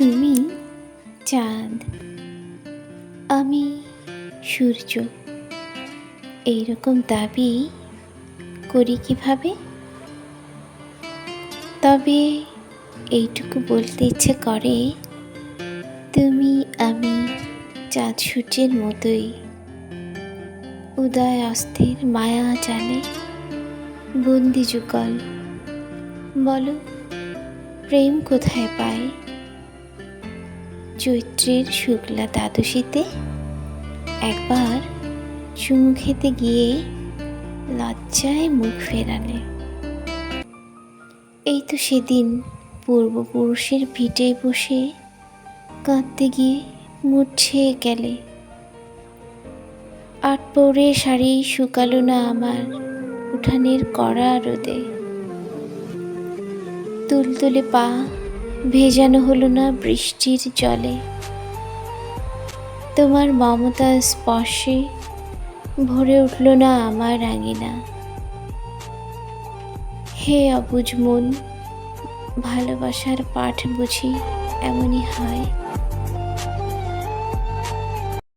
তুমি চাঁদ, আমি সূর্য, এইরকম দাবি করি কিভাবে? তবে এইটুকু বলতে ইচ্ছে করে, তুমি আমি চাঁদ সূর্যের মতোই, উদয় অস্থির মায়া জালে বন্দি যুগল। বলো, প্রেম কোথায় পায়? চৈত্রের শুক্লা দ্বাদশীতে একবার চুমু খেতে গিয়ে লজ্জায় মুখ ফেরালে। এই তো সেদিন পূর্বপুরুষের ভিটে বসে কাঁদতে গিয়ে মুছে গেলে। আট পৌরে শাড়ি শুকালো না আমার উঠানের কড়া রোদে। তুলতুলে পা ভেজানো হলো না বৃষ্টির জলে। তোমার মমতার স্পর্শে ভরে উঠল না আমার আঙিনা। হে অবুঝ মন, ভালোবাসার পাঠ বুঝি এমনই হয়।